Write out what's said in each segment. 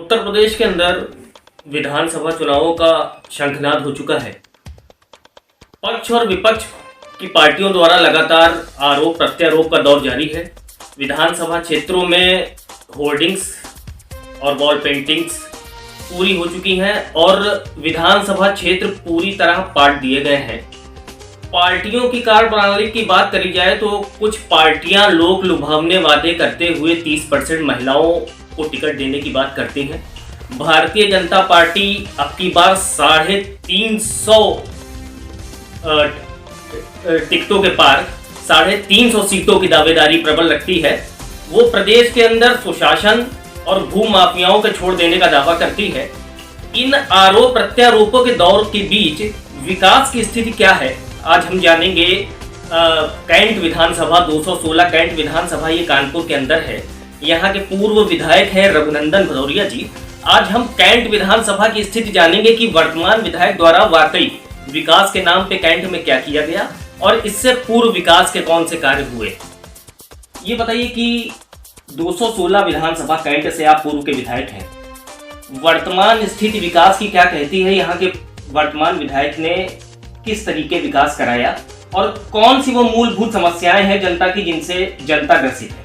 उत्तर प्रदेश के अंदर विधानसभा चुनावों का शंखनाद हो चुका है। पक्ष और विपक्ष की पार्टियों द्वारा लगातार आरोप प्रत्यारोप का दौर जारी है। विधानसभा क्षेत्रों में होर्डिंग्स और वॉल पेंटिंग्स पूरी हो चुकी हैं और विधानसभा क्षेत्र पूरी तरह पाट दिए गए हैं। पार्टियों की कार्यप्रणाली की बात करी जाए तो कुछ पार्टियां लोक लुभावने वादे करते हुए 30% महिलाओं को टिकट देने की बात करती हैं। भारतीय जनता पार्टी अब की बार 350 टिकटों के पार 350 सीटों की दावेदारी प्रबल रखती है। वो प्रदेश के अंदर सुशासन और भू माफियाओं के छोड़ देने का दावा करती है। इन आरोप प्रत्यारोपों के दौर के बीच विकास की स्थिति क्या है, आज हम जानेंगे। कैंट विधानसभा 216 कैंट विधानसभा ये कानपुर के अंदर है। यहाँ के पूर्व विधायक हैं रघुनंदन भदौरिया जी। आज हम कैंट विधानसभा की स्थिति जानेंगे कि वर्तमान विधायक द्वारा वाकई विकास के नाम पे कैंट में क्या किया गया और इससे पूर्व विकास के कौन से कार्य हुए। ये बताइए कि 216 विधानसभा कैंट से आप पूर्व के विधायक हैं, वर्तमान स्थिति विकास की क्या कहती है? यहाँ के वर्तमान विधायक ने किस तरीके विकास कराया और कौन सी वो मूलभूत समस्याएं हैं जनता की जिनसे जनता ग्रसित है?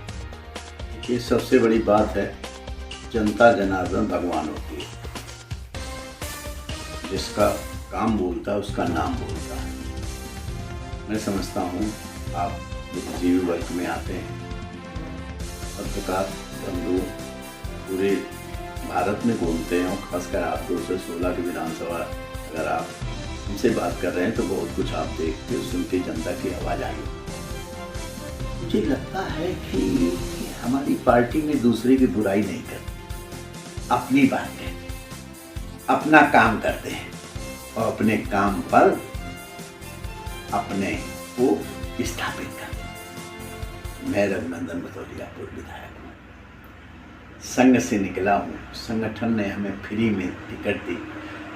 ये सबसे बड़ी बात है, जनता जनार्दन भगवान होती है। जिसका काम बोलता है उसका नाम बोलता है। मैं समझता हूँ आप बुद्धिजीवी वर्ग में आते हैं, पत्रकार बंधु पूरे भारत में घूमते हैं और खासकर आप 216 की विधानसभा अगर आप उनसे बात कर रहे हैं तो बहुत कुछ आप देखते हो, सुन के जनता की आवाज़ आई। मुझे लगता है कि हमारी पार्टी में दूसरे की बुराई नहीं करते, अपनी बात कहते, अपना काम करते हैं और अपने काम पर अपने को स्थापित करते हैं। मैं रघुनंदन भदौरिया पूर्व विधायक हूँ, संघ से निकला हूँ। संगठन ने हमें फ्री में टिकट दी,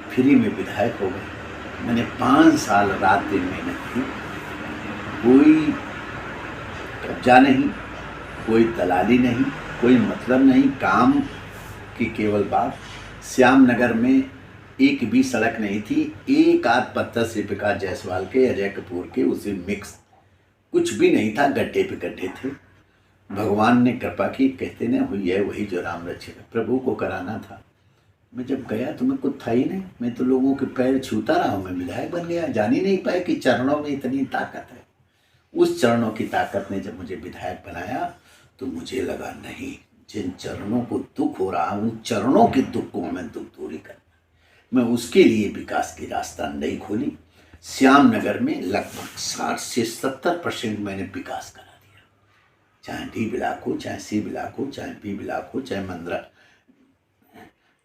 फ्री में विधायक हो गए। मैंने 5 साल रात दिन मेहनत की, कोई कब्जा नहीं, कोई दलाली नहीं, कोई मतलब नहीं, काम की केवल बात। श्याम नगर में एक भी सड़क नहीं थी, एक आध पत्थर से विकास जायसवाल के, अजय कपूर के, उसे मिक्स कुछ भी नहीं था, गड्ढे पे गड्ढे थे। भगवान ने कृपा की, कहते ना हुई है वही जो राम रक्षक। प्रभु को कराना था। मैं जब गया तो मैं कुछ था ही नहीं, मैं तो लोगों के पैर छूता रहा हूँ। मैं विधायक बन गया, जान ही नहीं पाया कि चरणों में इतनी ताकत है। उस चरणों की ताकत ने जब मुझे विधायक बनाया तो मुझे लगा नहीं, जिन चरणों को दुख हो रहा उन चरणों के दुख को हमें दुख दूरी कर, मैं उसके लिए विकास की रास्ता नहीं खोली। श्याम नगर में लगभग 60 से 70% मैंने विकास करा दिया, चाहे डी ब्लॉक हो, चाहे सी ब्लॉक हो, चाहे बी ब्लॉक हो, चाहे मंदरा,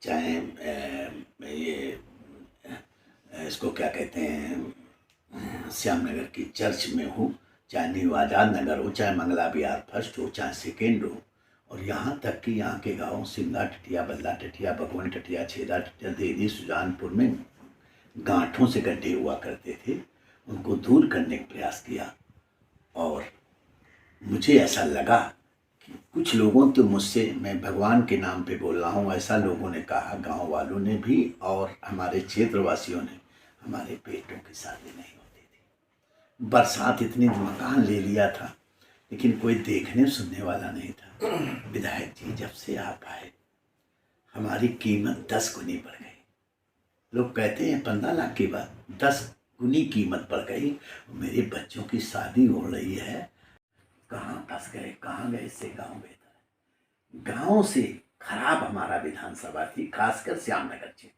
चाहे ये इसको क्या कहते हैं श्यामनगर की चर्च में हो, चाहे न्यू आज़ाद नगर हो, चाहे मंगला बिहार फर्स्ट हो, चाहे सेकेंड हो, और यहाँ तक कि यहाँ के गाँव सिंगा टटिया, बल्ला टटिया, भगवान टटिया, छेदा टटिया, देरी सुजानपुर में गांठों से गड्ढे हुआ करते थे, उनको दूर करने का प्रयास किया। और मुझे ऐसा लगा कि कुछ लोगों तो मुझसे, मैं भगवान के नाम पे बोल रहा हूँ, ऐसा लोगों ने कहा, गांव वालों ने भी और हमारे क्षेत्रवासियों ने, हमारे पेटों की शादी नहीं होती थी। बरसात इतनी, मकान ले लिया था लेकिन कोई देखने सुनने वाला नहीं था। विधायक जी जब से आप आए हमारी कीमत 10 गुनी बढ़ गई। लोग कहते हैं 15 लाख की बात, 10 गुनी कीमत बढ़ गई। मेरे बच्चों की शादी हो रही है, कहाँ फंस गए, कहाँ गए, इससे गांव बेहतर है। गांव से खराब हमारा विधानसभा थी, खासकर श्यामनगर क्षेत्र,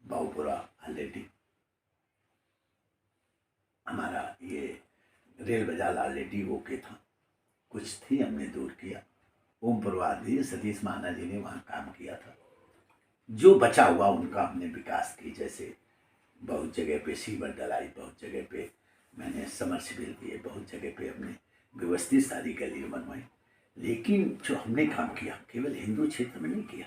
बहुपुरा, ऑलरेडी हमारा ये रेल बाजार ऑलरेडी ओके था, कुछ थी हमने दूर किया। ओम प्रवाद जी, सतीश महाना जी ने वहाँ काम किया था। जो बचा हुआ उनका हमने विकास की, जैसे बहुत जगह पे सीवर डलाई, बहुत जगह पे मैंने समरसेबिल दिए, बहुत जगह पे हमने व्यवस्थित सारी गली बनवाई। लेकिन जो हमने काम किया केवल हिंदू क्षेत्र में नहीं किया।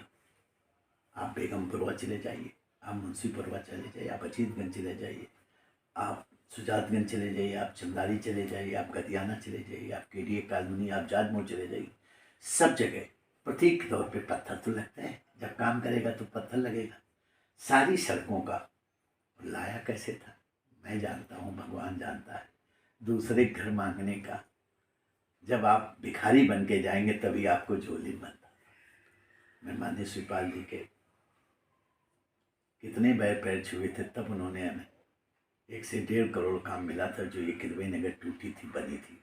आप बेगमपुरवा चले जाइए, आप मुंशीपुरवा चले जाइए, आप अजीतगंज चले जाइए, आप सुजातगंज चले जाइए, आप चंदारी चले जाइए, आप गदियाना चले जाइए, आप केडीए कॉलोनी, आप जाजमोड़ चले जाइए। सब जगह प्रतीक तौर पे पत्थर तो लगता है, जब काम करेगा तो पत्थर लगेगा। सारी सड़कों का लाया कैसे था मैं जानता हूँ, भगवान जानता है। दूसरे घर मांगने का, जब आप भिखारी बन के जाएंगे तभी आपको झोली बनता। मैं माननीय शिवपाल जी के कितने पैर छुए थे, तब उन्होंने हमें 1 से 1.5 करोड़ काम मिला था। जो ये किरवे नगर टूटी थी, बनी थी,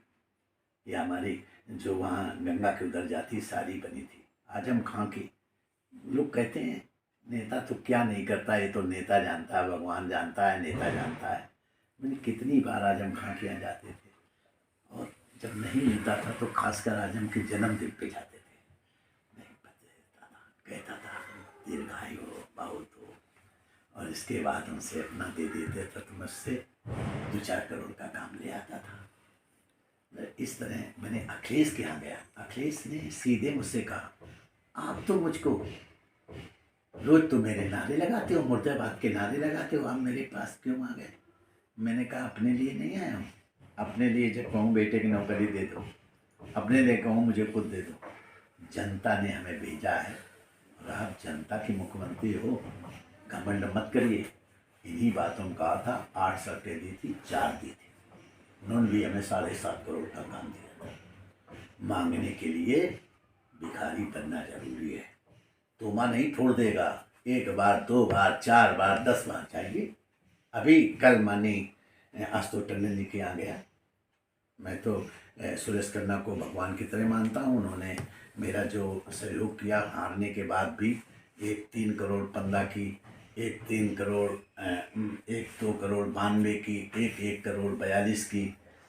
ये हमारी जो वहाँ गंगा के उधर जाती सारी बनी थी। आजम खां की, लोग कहते हैं नेता तो क्या नहीं करता, ये तो नेता जानता है, भगवान जानता है, नेता जानता है। मैंने कितनी बार आजम खां के यहाँ जाते थे, और जब नहीं मिलता था तो खासकर आजम के जन्मदिन पे जाते थे। नहीं देता था, कहता था दीर्घायु हो, बहुत हो, और इसके बाद उनसे अपना दे देते थे तो मुझसे 2-4 करोड़ का काम ले आता था। इस तरह मैंने अखिलेश के यहाँ गया। अखिलेश ने सीधे मुझसे कहा, आप तो मुझको रोज तो मेरे नारे लगाते हो, मुर्दाबाद के नारे लगाते हो, आप मेरे पास क्यों आ गए? मैंने कहा अपने लिए नहीं आया हूँ। अपने लिए जब कहूँ बेटे की नौकरी दे दो, अपने लिए कहूँ मुझे खुद दे दो। जनता ने हमें भेजा है और आप जनता के मुख्यमंत्री हो, घमंड मत करिए। इन्हीं बातों का था। 8 सड़कें दी थी, 4 दी थी। उन्होंने भी हमें 7.5 करोड़ का काम दिया था। मांगने के लिए भिखारी बनना जरूरी है। तोमा नहीं छोड़ देगा, 1 बार 2 बार 4 बार 10 बार चाहिए। अभी कल माननीय आशुतोष टंडन जी के यहाँ गया। मैं तो सुरेश खन्ना को भगवान की तरह मानता हूँ। उन्होंने मेरा जो सहयोग किया, हारने के बाद भी, एक 3 करोड़ 15 की, एक 3 करोड़ 2 करोड़ 92 की, एक 1 करोड़ 42 की,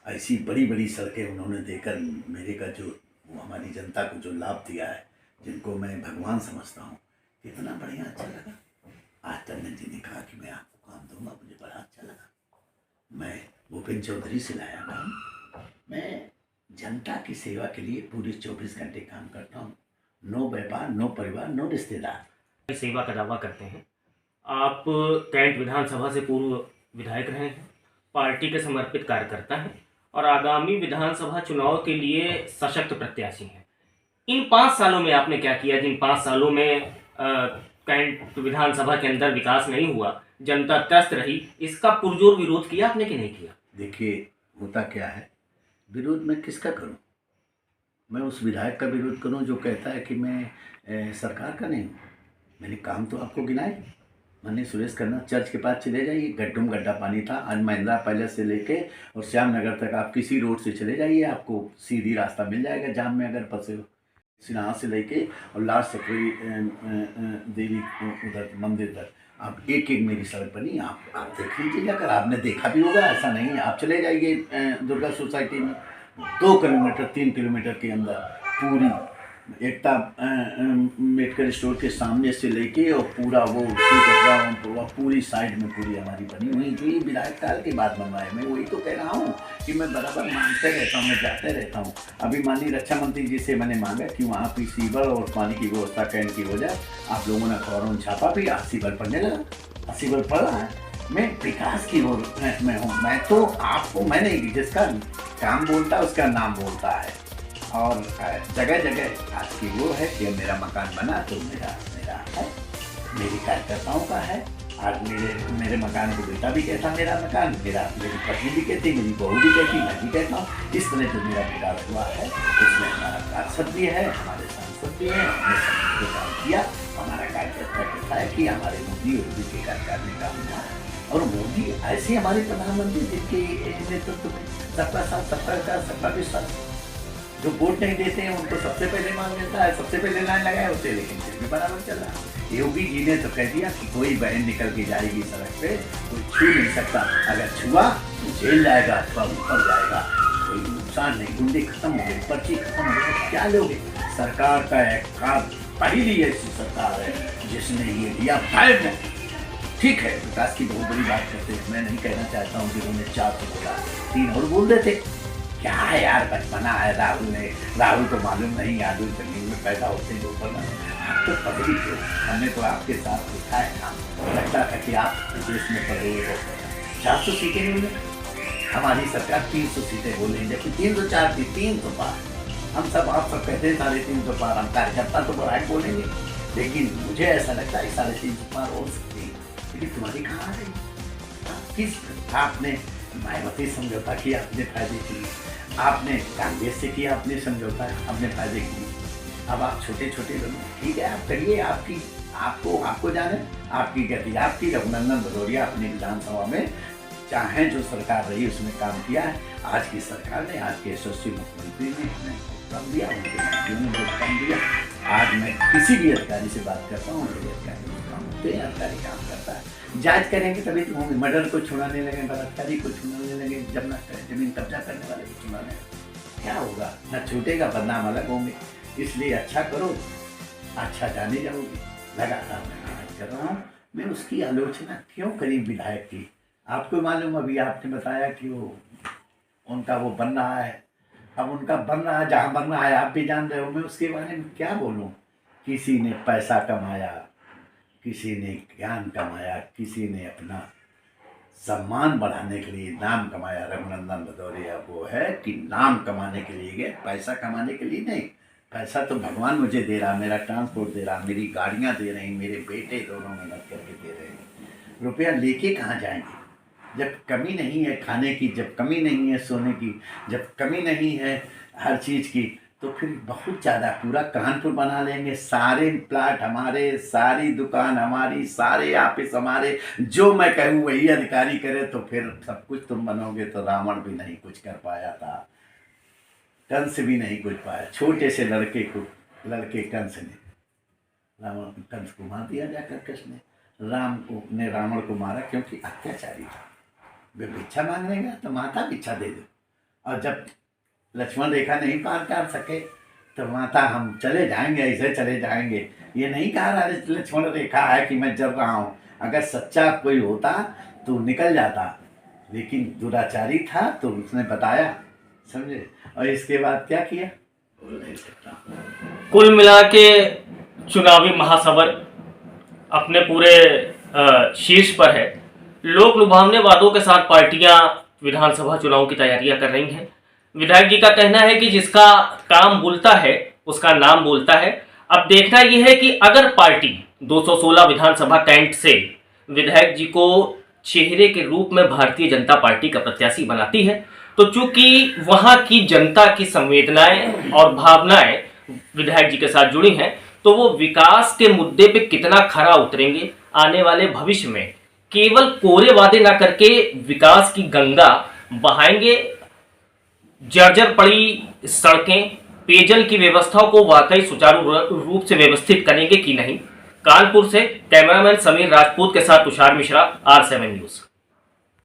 ऐसी बड़ी बड़ी सड़कें उन्होंने देकर मेरे का जो वो हमारी जनता को जो लाभ दिया है, जिनको मैं भगवान समझता हूँ, कितना बढ़िया अच्छा लगा। आज टंडन जी ने कहा कि मैं आपको काम दूंगा, मुझे बड़ा अच्छा लगा। मैं भूपेंद्र चौधरी से लाया काम। मैं जनता की सेवा के लिए पूरे 24 घंटे काम करता हूँ। नो व्यापार, नो परिवार, नो रिश्तेदार। सेवा का दावा करते हैं। आप कैंट विधानसभा से पूर्व विधायक रहे हैं, पार्टी के समर्पित कार्यकर्ता हैं और आगामी विधानसभा चुनाव के लिए सशक्त प्रत्याशी हैं। इन 5 सालों में आपने क्या किया? जिन 5 सालों में कैंट विधानसभा के अंदर विकास नहीं हुआ, जनता त्रस्त रही, इसका पुरजोर विरोध किया आपने कि नहीं किया? देखिए, होता क्या है, विरोध मैं किसका करूं? मैं उस विधायक का विरोध करूं जो कहता है कि मैं सरकार का नहीं हूं। मैंने काम तो आपको गिनाए। मैंने सुरेश खन्ना चर्च के पास चले जाइए, गड्ढों में गड्ढा पानी था। आज महिंद्रा पैलेस से लेके और श्याम नगर तक आप किसी रोड से चले जाइए, आपको सीधी रास्ता मिल जाएगा। जाम में अगर फंसे हो, सिन्हा से लेके और लास्ट सकरी देवी उधर मंदिर तक आप एक मेरी सड़क बनी। आप देख लीजिए, अगर आपने देखा भी होगा, ऐसा नहीं है। आप चले जाइए दुर्गा सोसाइटी में, 2 किलोमीटर 3 किलोमीटर के अंदर पूरी एकता मेडिकल स्टोर के सामने से लेके और पूरा वो पूरी साइड में पूरी हमारी बनी हुई, जो ये विधायक काल की बात बनवाए। मैं वही तो कह रहा हूँ कि मैं बराबर मांगते रहता हूँ, मैं जाते रहता हूँ। अभी माननीय रक्षा मंत्री जी से मैंने मांगा कि वहाँ की सीवर और पानी की व्यवस्था कैंट की हो जाए। आप लोगों ने अखबारों में छापा भी, 80 बल पड़ने लगा, 80 बल पड़ रहा है। मैं विकास की ओर में हूँ। मैं तो आपको, मैं नहीं, जिसका काम बोलता है उसका नाम बोलता है। और जगह जगह आज की वो है कि मेरा मकान बना तो मेरा है, मेरी कार्यकर्ताओं का है। आज मेरे मकान को बेटा भी कहता मेरा मकान, मेरी पत्नी भी कहती, मेरी बहू भी कहती, मैं भी कहता हूँ। इस तरह जो मेरा विकास हुआ है उसमें हमारा पार्षद भी है, हमारे सांसद भी हैं। हमने सब काम किया। हमारा कार्यकर्ता कहता है कि हमारे मोदी और के कार्यकाल में काम हुआ है। और मोदी ऐसे हमारे प्रधानमंत्री जिनके नेतृत्व में सबका साथ, सबका विकास, सबका विश्वास, जो वोट नहीं देते हैं उनको सबसे पहले मान लेता है, सबसे पहले लाइन लगाए होते हैं, लेकिन फिर भी बराबर चल रहा है। योगी जी ने तो कह दिया कि कोई बहन निकल के जाएगी सड़क पे, कोई छू नहीं सकता। अगर छुआ तो जेल जाएगा, ऊपर जाएगा, कोई नुकसान नहीं। गुंडे खत्म हो गए, पर्ची खत्म हो गई, क्या लोगे? सरकार का एक काम, पहली ऐसी सरकार है जिसने ये दिया फाइव में। ठीक है, विकास की बहुत बड़ी बात करते हैं। मैं नहीं कहना चाहता हूँ कि उन्होंने 4 तो बोला, 3 और बोल रहे थे। क्या है यार, बचपना है। राहुल को मालूम नहीं, यादव जमीन में पैदा होते हैं ऊपर में। आप तो पगड़ी थे, हमने तो आपके साथ लिखा है काम। लगता था कि आप देश में पढ़े हुए हो। 400 सीटें बोले, हमारी सरकार 300 सीटें बोलेंगे, जबकि 304 थी, 300 पार। हम सब, आप सब कहते हैं 350 पार, हम कार्यकर्ता तो बढ़ाए बोलेंगे। लेकिन मुझे ऐसा लगता है 350 पार हो सकती है, लेकिन तुम्हारी कहाँ आ गई? किस आपने मायावती समझौता किया अपने फायदे के लिए, आपने कांग्रेस से किया अपने समझौता अपने फायदे के लिए। अब आप छोटे छोटे बनो, ठीक है आप करिए, आपको जाने, आपकी गति आपकी। रघुनंदन भदौरिया अपनी विधानसभा में चाहे जो सरकार रही उसमें काम किया है। आज की सरकार ने, आज के यशस्वी मुख्यमंत्री ने हमें काम दिया, उनके मंत्रियों ने बहुत काम दिया। आज मैं किसी भी अधिकारी से बात करता हूँ, मेरे अधिकारी काम होते हैं, अधिकारी काम करता है। जांच करेंगे तभी तो होंगे। मर्डर को छुड़ाने लगे, बलात्कारी को छुड़ाने लगे, जमीन कब्जा करने वाले को छुड़ाने, क्या होगा? न छूटेगा, बदनाम अलग होंगे। इसलिए अच्छा करो, अच्छा जाने जाओगे। लगातार मैं मेहनत कर रहा हूँ। मैं उसकी आलोचना क्यों करी विधायक की? आपको मालूम, अभी आपने बताया कि वो उनका वो बन रहा है, अब उनका बन रहा है, जहाँ बन रहा है आप भी जान रहे हो। मैं उसके बारे में क्या बोलूँ? किसी ने पैसा कमाया, किसी ने ज्ञान कमाया, किसी ने अपना सम्मान बढ़ाने के लिए नाम कमाया। रघुनंदन भदौरिया वो है कि नाम कमाने के लिए गए, पैसा कमाने के लिए नहीं। पैसा तो भगवान मुझे दे रहा, मेरा ट्रांसपोर्ट दे रहा, मेरी गाड़ियाँ दे रही, मेरे बेटे दोनों मेहनत करके दे रहे हैं। रुपया लेके कहाँ जाएंगे जब कमी नहीं है खाने की, जब कमी नहीं है सोने की, जब कमी नहीं है हर चीज़ की, तो फिर बहुत ज़्यादा पूरा कानपुर बना लेंगे। सारे प्लाट हमारे, सारी दुकान हमारी, सारे ऑफिस हमारे, जो मैं कहूँ वही अधिकारी करे, तो फिर सब कुछ तुम बनोगे। तो रावण भी नहीं कुछ कर पाया था, कंस भी नहीं कुछ पाया। छोटे से लड़के कंस ने कंस को मार दिया जाकर। कृष्ण ने रावण को मारा क्योंकि अत्याचारी था। वे भिक्षा मांगने गया तो माता भिक्षा दे दो, और जब लक्ष्मण रेखा नहीं पार कर सके तो माता हम चले जाएंगे, ऐसे चले जाएंगे। ये नहीं कहा रहा लक्ष्मण रेखा है कि मैं जल रहा हूँ। अगर सच्चा कोई होता तो निकल जाता, लेकिन दुराचारी था तो उसने बताया, समझे? और इसके बाद क्या किया बोल नहीं सकता। कुल मिला के चुनावी महासवर अपने पूरे शीर्ष पर है। लोक लुभावने वादों के साथ पार्टियां विधानसभा चुनाव की तैयारियां कर रही हैं। विधायक जी का कहना है कि जिसका काम बोलता है उसका नाम बोलता है। अब देखना यह है कि अगर पार्टी 216 विधानसभा कैंट से विधायक जी को चेहरे के रूप में भारतीय जनता पार्टी का प्रत्याशी बनाती है, तो चूंकि वहां की जनता की संवेदनाएं और भावनाएं विधायक जी के साथ जुड़ी हैं, तो वो विकास के मुद्दे पे कितना खरा उतरेंगे आने वाले भविष्य में। केवल कोरे वादे ना करके विकास की गंगा बहाएंगे। जर्जर पड़ी सड़कें, पेयजल की व्यवस्थाओं को वाकई सुचारू रूप से व्यवस्थित करेंगे कि नहीं। कानपुर से कैमरामैन समीर राजपूत के साथ तुषार मिश्रा, R7 न्यूज।